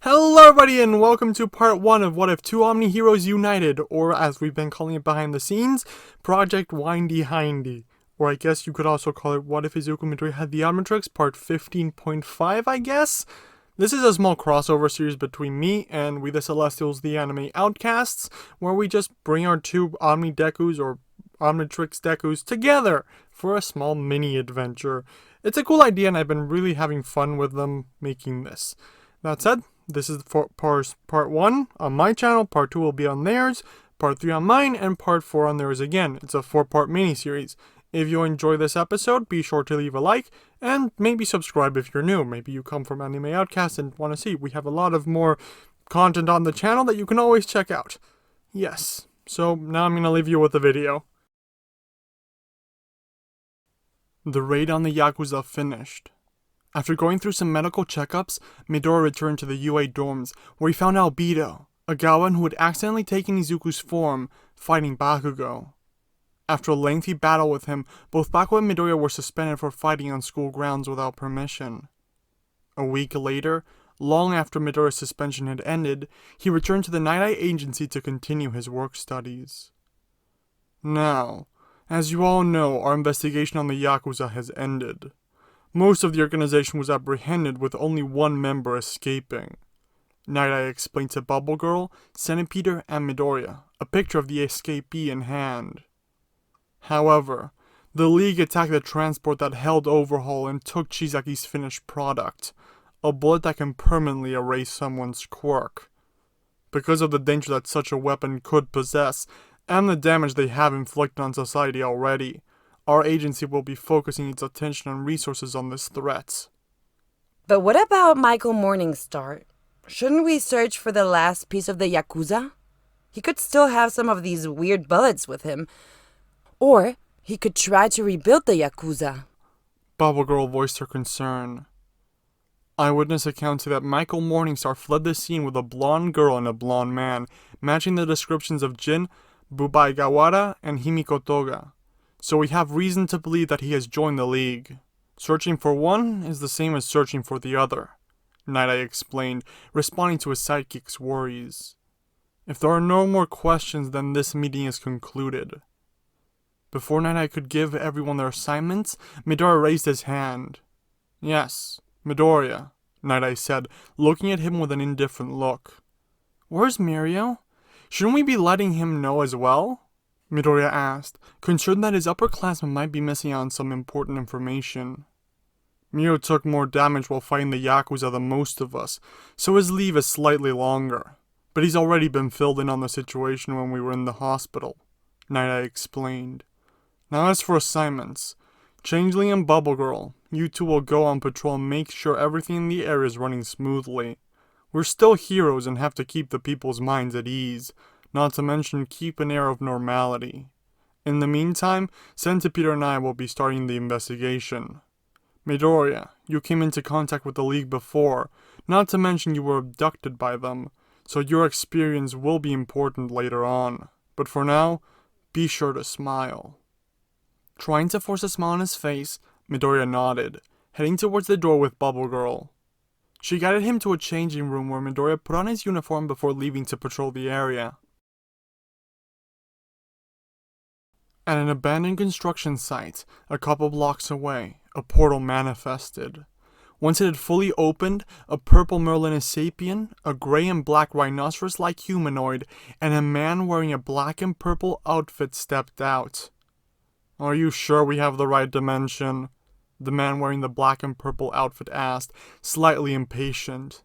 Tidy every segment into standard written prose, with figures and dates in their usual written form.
Hello everybody and welcome to part 1 of What If Two Omni Heroes United, or as we've been calling it behind the scenes, Project Windy Hindy. Or I guess you could also call it What If Izuku Midori Had the Omnitrix, part 15.5 I guess? This is a small crossover series between me and We the Celestials, the Anime Outcasts, where we just bring our two Omnidekus or Omnitrix Dekus together for a small mini adventure. It's a cool idea and I've been really having fun with them making this. That said, this is for part 1 on my channel, part 2 will be on theirs, part 3 on mine, and part 4 on theirs again. It's a 4-part mini-series. If you enjoy this episode, be sure to leave a like, and maybe subscribe if you're new. Maybe you come from Anime Outcasts and want to see. We have a lot of more content on the channel that you can always check out. Yes, so now I'm going to leave you with the video. The raid on the Yakuza finished. After going through some medical checkups, Midori returned to the UA dorms, where he found Albedo, a Gawan who had accidentally taken Izuku's form, fighting Bakugo. After a lengthy battle with him, both Bakugo and Midoriya were suspended for fighting on school grounds without permission. A week later, long after Midoriya's suspension had ended, he returned to the Night Eye Agency to continue his work studies. Now, as you all know, our investigation on the Yakuza has ended. Most of the organization was apprehended with only one member escaping. Night Eye explained to Bubble Girl, Centipede, and Midoriya, a picture of the escapee in hand. However, the League attacked the transport that held Overhaul and took Chizaki's finished product, a bullet that can permanently erase someone's quirk. Because of the danger that such a weapon could possess, and the damage they have inflicted on society already, our agency will be focusing its attention and resources on this threat. But what about Michael Morningstar? Shouldn't we search for the last piece of the Yakuza? He could still have some of these weird bullets with him. Or he could try to rebuild the Yakuza. Bubble Girl voiced her concern. Eyewitness accounts say that Michael Morningstar fled the scene with a blonde girl and a blonde man, matching the descriptions of Jin, Bubaigawara, and Himiko Toga. So we have reason to believe that he has joined the League. Searching for one is the same as searching for the other, Night Eye explained, responding to his sidekick's worries. If there are no more questions, then this meeting is concluded. Before Night Eye could give everyone their assignments, Midoriya raised his hand. Yes, Midoriya, Night Eye said, looking at him with an indifferent look. Where's Mirio? Shouldn't we be letting him know as well? Midoriya asked, concerned that his upperclassmen might be missing out on some important information. Mirio took more damage while fighting the Yakuza than most of us, so his leave is slightly longer. But he's already been filled in on the situation when we were in the hospital, Night Eye explained. Now as for assignments, Changeling and Bubble Girl, you two will go on patrol and make sure everything in the area is running smoothly. We're still heroes and have to keep the people's minds at ease, not to mention keep an air of normality. In the meantime, Centipede and I will be starting the investigation. Midoriya, you came into contact with the League before, not to mention you were abducted by them, so your experience will be important later on. But for now, be sure to smile. Trying to force a smile on his face, Midoriya nodded, heading towards the door with Bubble Girl. She guided him to a changing room where Midoriya put on his uniform before leaving to patrol the area. At an abandoned construction site, a couple blocks away, a portal manifested. Once it had fully opened, a purple Merlinisapian, a gray and black rhinoceros-like humanoid, and a man wearing a black and purple outfit stepped out. Are you sure we have the right dimension? The man wearing the black and purple outfit asked, slightly impatient.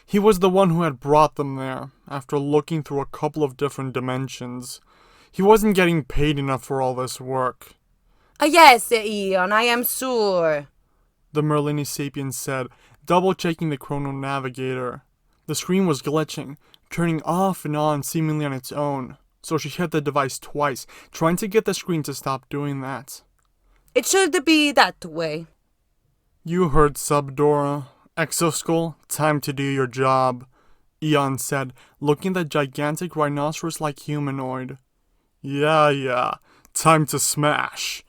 He was the one who had brought them there, after looking through a couple of different dimensions. He wasn't getting paid enough for all this work. Yes, Eon, I am sure, the Merlinisapian said, double-checking the Chrono Navigator. The screen was glitching, turning off and on seemingly on its own, so she hit the device twice, trying to get the screen to stop doing that. It should be that way. You heard Subdora. Exoskull, time to do your job, Eon said, looking at the gigantic rhinoceros-like humanoid. Yeah, time to smash,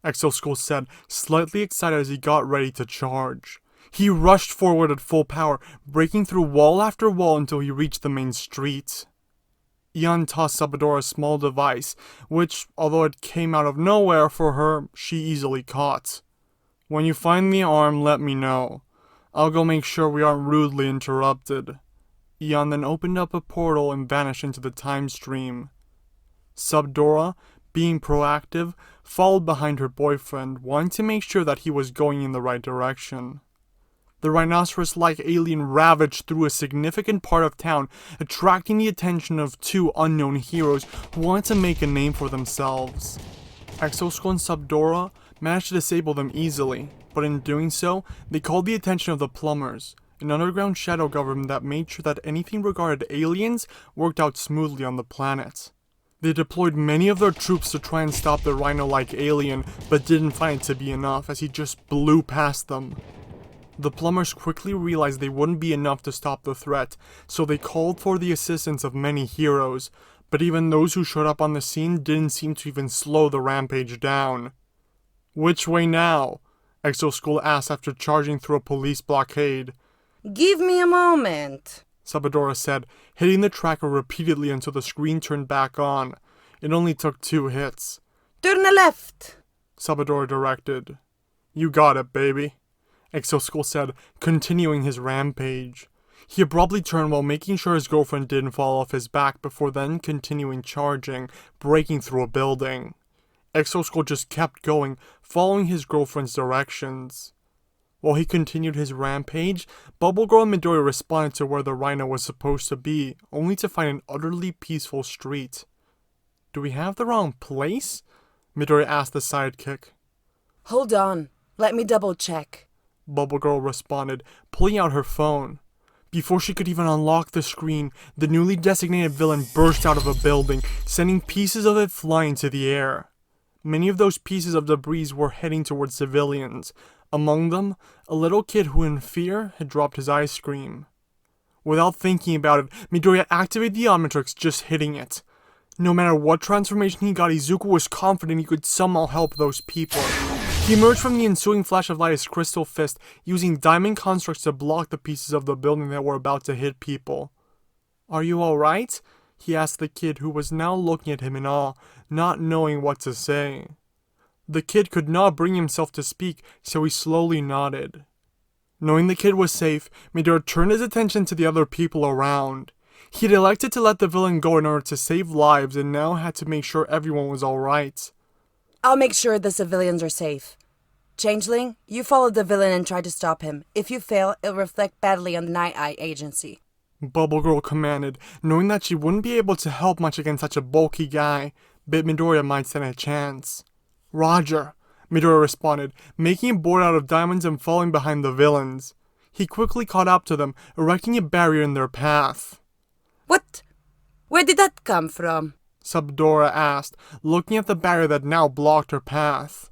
Exoskull said, slightly excited as he got ready to charge. He rushed forward at full power, breaking through wall after wall until he reached the main street. Ian tossed Sabadora a small device, which, although it came out of nowhere for her, she easily caught. When you find the arm, let me know. I'll go make sure we aren't rudely interrupted. Ian then opened up a portal and vanished into the time stream. Sabdora, being proactive, followed behind her boyfriend, wanting to make sure that he was going in the right direction. The rhinoceros-like alien ravaged through a significant part of town, attracting the attention of two unknown heroes who wanted to make a name for themselves. Exoskull and Sabdora managed to disable them easily, but in doing so, they called the attention of the Plumbers, an underground shadow government that made sure that anything regarding aliens worked out smoothly on the planet. They deployed many of their troops to try and stop the rhino-like alien, but didn't find it to be enough as he just blew past them. The Plumbers quickly realized they wouldn't be enough to stop the threat, so they called for the assistance of many heroes, but even those who showed up on the scene didn't seem to even slow the rampage down. "Which way now?" Exoskull asked after charging through a police blockade. Give me a moment, Sabadora said, hitting the tracker repeatedly until the screen turned back on. It only took 2 hits. Turn left, Sabadora directed. "You got it, baby," Exoskull said, continuing his rampage. He abruptly turned while making sure his girlfriend didn't fall off his back before then continuing charging, breaking through a building. Exoskull just kept going, following his girlfriend's directions. While he continued his rampage, Bubble Girl and Midoriya responded to where the rhino was supposed to be, only to find an utterly peaceful street. "Do we have the wrong place?" Midoriya asked the sidekick. Hold on, let me double check. Bubble Girl responded, pulling out her phone. Before she could even unlock the screen, the newly designated villain burst out of a building, sending pieces of it flying to the air. Many of those pieces of debris were heading towards civilians, among them, a little kid who in fear had dropped his ice cream. Without thinking about it, Midoriya activated the Omnitrix, just hitting it. No matter what transformation he got, Izuku was confident he could somehow help those people. He emerged from the ensuing flash of light as Crystal Fist, using diamond constructs to block the pieces of the building that were about to hit people. "Are you alright?" he asked the kid, who was now looking at him in awe, not knowing what to say. The kid could not bring himself to speak, so he slowly nodded. Knowing the kid was safe, Midoriya turned his attention to the other people around. He had elected to let the villain go in order to save lives and now had to make sure everyone was alright. I'll make sure the civilians are safe. Changeling, you follow the villain and try to stop him. If you fail, it'll reflect badly on the Night Eye Agency. Bubble Girl commanded, knowing that she wouldn't be able to help much against such a bulky guy, but Midoriya might stand a chance. "Roger," Midoriya responded, making a board out of diamonds and falling behind the villains. He quickly caught up to them, erecting a barrier in their path. What? Where did that come from? Sabdora asked, looking at the barrier that now blocked her path.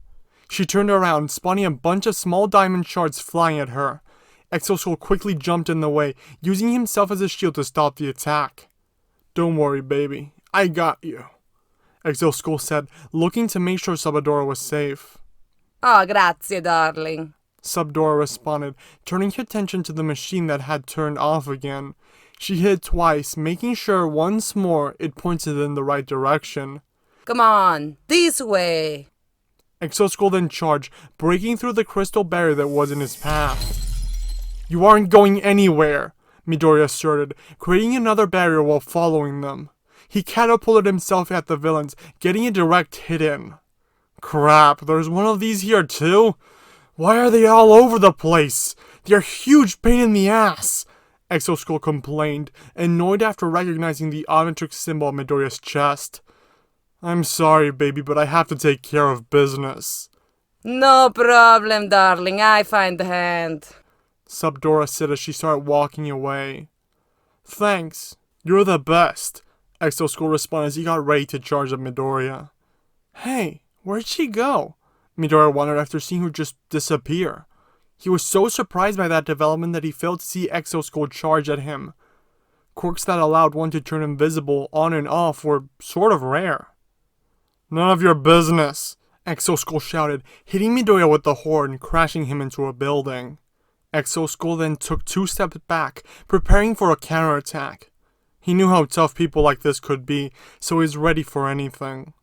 She turned around, spawning a bunch of small diamond shards flying at her. Exoskull quickly jumped in the way, using himself as a shield to stop the attack. "Don't worry, baby. I got you," Exoskull said, looking to make sure Sabdora was safe. Oh, grazie, darling, Sabdora responded, turning her attention to the machine that had turned off again. She hit twice, making sure once more it pointed in the right direction. Come on, this way. Exoskull then charged, breaking through the crystal barrier that was in his path. "You aren't going anywhere," Midoriya asserted, creating another barrier while following them. He catapulted himself at the villains, getting a direct hit in. "Crap, there's one of these here too? Why are they all over the place? They're a huge pain in the ass," Exoskull complained, annoyed after recognizing the Omnitrix symbol on Midoriya's chest. "I'm sorry, baby, but I have to take care of business." No problem, darling. I find the hand. Sabdora said as she started walking away. "Thanks. You're the best," Exoskull responded as he got ready to charge at Midoriya. "Hey, where'd she go?" Midoriya wondered after seeing her just disappear. He was so surprised by that development that he failed to see Exoskull charge at him. Quirks that allowed one to turn invisible on and off were sort of rare. "None of your business," Exoskull shouted, hitting Midoriya with the horn, crashing him into a building. Exoskull then took 2 steps back, preparing for a counterattack. He knew how tough people like this could be, so he was ready for anything.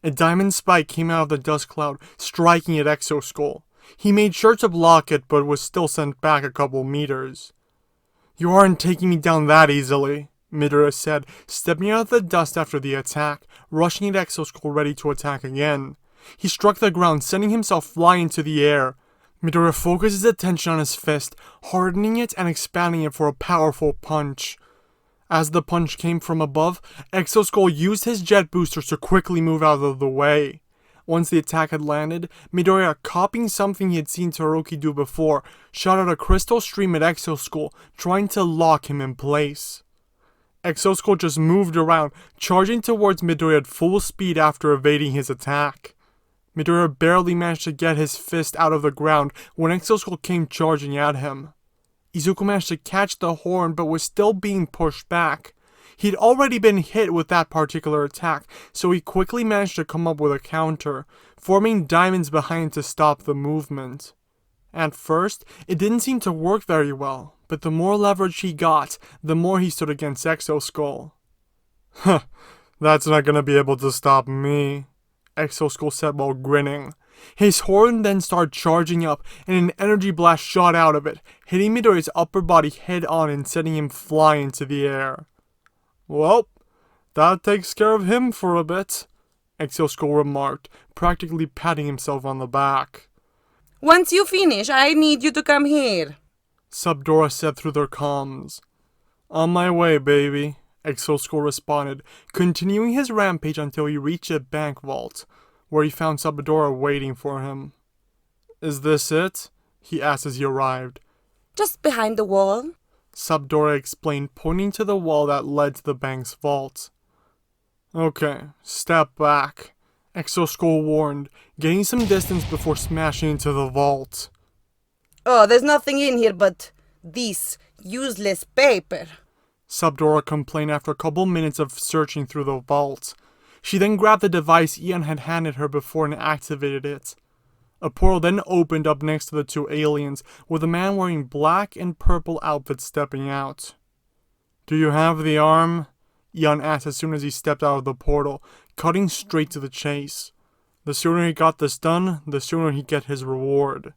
A diamond spike came out of the dust cloud, striking at Exoskull. He made sure to block it, but was still sent back a couple meters. "You aren't taking me down that easily," Midoriya said, stepping out of the dust after the attack, rushing at Exoskull ready to attack again. He struck the ground, sending himself flying into the air. Midoriya focused his attention on his fist, hardening it and expanding it for a powerful punch. As the punch came from above, Exoskull used his jet boosters to quickly move out of the way. Once the attack had landed, Midoriya, copying something he had seen Todoroki do before, shot out a crystal stream at Exoskull, trying to lock him in place. Exoskull just moved around, charging towards Midoriya at full speed after evading his attack. Midoriya barely managed to get his fist out of the ground when Exoskull came charging at him. Izuku managed to catch the horn but was still being pushed back. He'd already been hit with that particular attack, so he quickly managed to come up with a counter, forming diamonds behind to stop the movement. At first, it didn't seem to work very well, but the more leverage he got, the more he stood against Exoskull. "Huh, that's not gonna be able to stop me," Exoskull said while grinning. His horn then started charging up, and an energy blast shot out of it, hitting Midoriya's upper body head on and sending him flying into the air. "Well, that takes care of him for a bit," Exoskull remarked, practically patting himself on the back. Once you finish, I need you to come here, Subdora said through their comms. "On my way, baby," Exoskull responded, continuing his rampage until he reached a bank vault, where he found Subdora waiting for him. "Is this it?" he asked as he arrived. just behind the wall. Subdora explained, pointing to the wall that led to the bank's vault. "Okay, step back," Exoskull warned, gaining some distance before smashing into the vault. Oh, there's nothing in here but this useless paper. Subdora complained after a couple minutes of searching through the vault. She then grabbed the device Ian had handed her before and activated it. A portal then opened up next to the 2 aliens, with a man wearing black and purple outfits stepping out. "Do you have the arm?" Ian asked as soon as he stepped out of the portal, cutting straight to the chase. The sooner he got this done, the sooner he'd get his reward.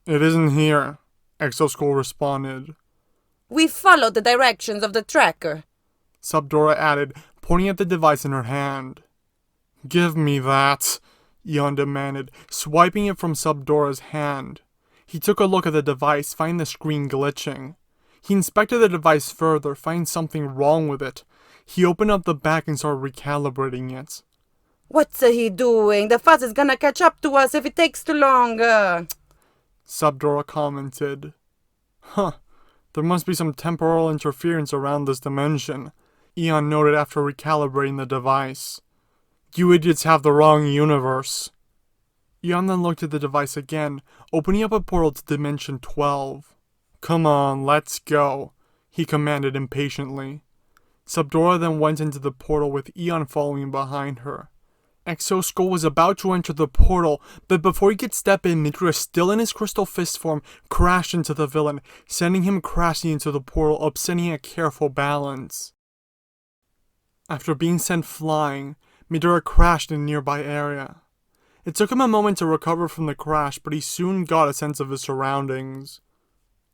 "It isn't here," Exoskull responded. We followed the directions of the tracker. Subdora added, pointing at the device in her hand. "Give me that," Ian demanded, swiping it from Subdora's hand. He took a look at the device, finding the screen glitching. He inspected the device further, finding something wrong with it. He opened up the back and started recalibrating it. What's he doing? The fuzz is gonna catch up to us if it takes too long. Subdora commented. "Huh, there must be some temporal interference around this dimension," Ian noted after recalibrating the device. "You idiots have the wrong universe." Ian then looked at the device again, opening up a portal to Dimension 12. "Come on, let's go," he commanded impatiently. Subdora then went into the portal with Ian following behind her. Exoskull was about to enter the portal, but before he could step in, Midoriya, still in his crystal fist form, crashed into the villain, sending him crashing into the portal, upsetting a careful balance. After being sent flying, Midoriya crashed in a nearby area. It took him a moment to recover from the crash, but he soon got a sense of his surroundings.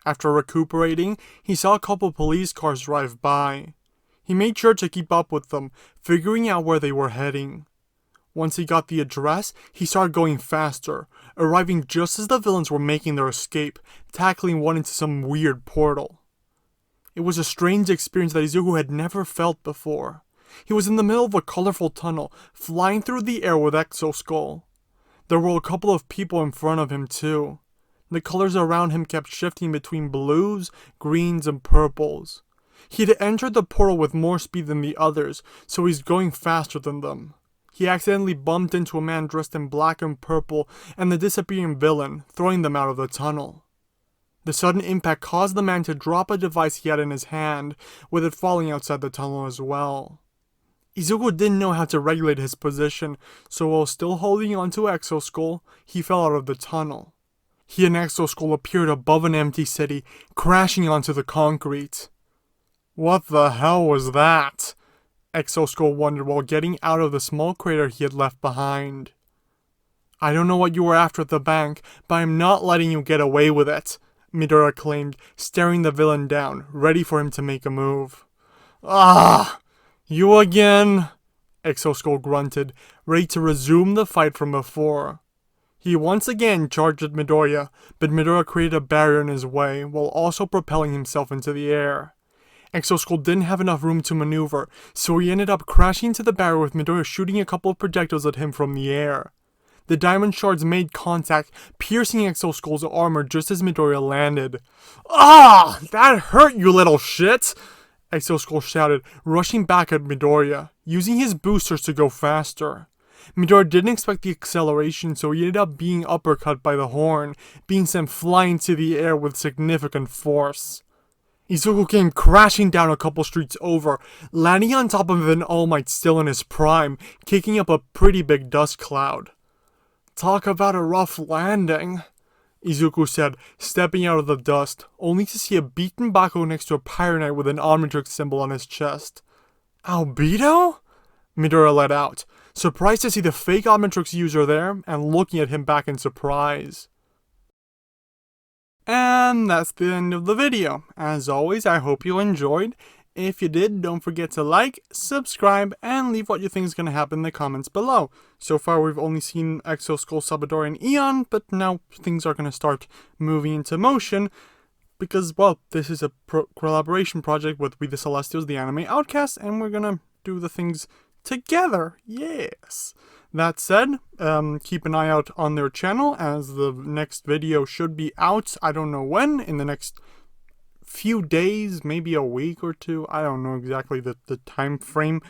After recuperating, he saw a couple police cars drive by. He made sure to keep up with them, figuring out where they were heading. Once he got the address, he started going faster, arriving just as the villains were making their escape, tackling one into some weird portal. It was a strange experience that Izuku had never felt before. He was in the middle of a colorful tunnel, flying through the air with Exoskull. There were a couple of people in front of him too. The colors around him kept shifting between blues, greens, and purples. He had entered the portal with more speed than the others, so he's going faster than them. He accidentally bumped into a man dressed in black and purple and the disappearing villain, throwing them out of the tunnel. The sudden impact caused the man to drop a device he had in his hand, with it falling outside the tunnel as well. Izuku didn't know how to regulate his position, so while still holding onto Exoskull, he fell out of the tunnel. he and Exo Skull appeared above an empty city, crashing onto the concrete. What the hell was that? Exo Skull wondered while getting out of the small crater he had left behind. I don't know what you were after at the bank, but I'm not letting you get away with it, Midoriya claimed, staring the villain down, ready for him to make a move. Ah! You again? Exo Skull grunted, ready to resume the fight from before. He once again charged at Midoriya, but Midoriya created a barrier in his way, while also propelling himself into the air. Exo Skull didn't have enough room to maneuver, so he ended up crashing into the barrier with Midoriya shooting a couple of projectiles at him from the air. The diamond shards made contact, piercing Exo Skull's armor just as Midoriya landed. Ah! That hurt, you little shit! Exo Skull shouted, rushing back at Midoriya, using his boosters to go faster. Midoriya didn't expect the acceleration, so he ended up being uppercut by the horn, being sent flying to the air with significant force. Izuku came crashing down a couple streets over, landing on top of an All Might still in his prime, kicking up a pretty big dust cloud. Talk about a rough landing, Izuku said, stepping out of the dust, only to see a beaten Bakugo next to a Pirate Knight with an Omnideku symbol on his chest. Albedo? Midoriya let out, surprised to see the fake Omnideku user there, and looking at him back in surprise. And that's the end of the video. As always, I hope you enjoyed. If you did, don't forget to like, subscribe, and leave what you think is going to happen in the comments below. So far, we've only seen Exo Skull, Sabadori, and Eon, but now things are going to start moving into motion. Because, well, this is a collaboration project with We the Celestials, the Anime Outcasts, and we're going to do the things together. Yes! That said, keep an eye out on their channel, as the next video should be out, I don't know when, in the next few days, maybe a week or two. I don't know exactly the time frame.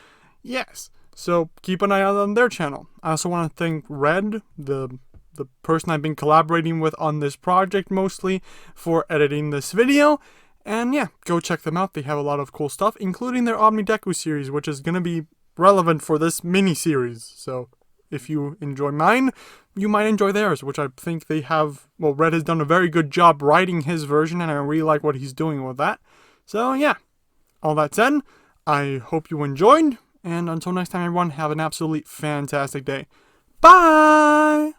Yes, so keep an eye out on their channel. I also want to thank Red, the person I've been collaborating with on this project mostly, for editing this video. And yeah, go check them out. They have a lot of cool stuff, including their Omnideku series, which is going to be relevant for this mini-series. So if you enjoy mine, you might enjoy theirs, which I think they have, well, Red has done a very good job writing his version, and I really like what he's doing with that. So yeah, all that said, I hope you enjoyed, and until next time everyone, have an absolutely fantastic day. Bye!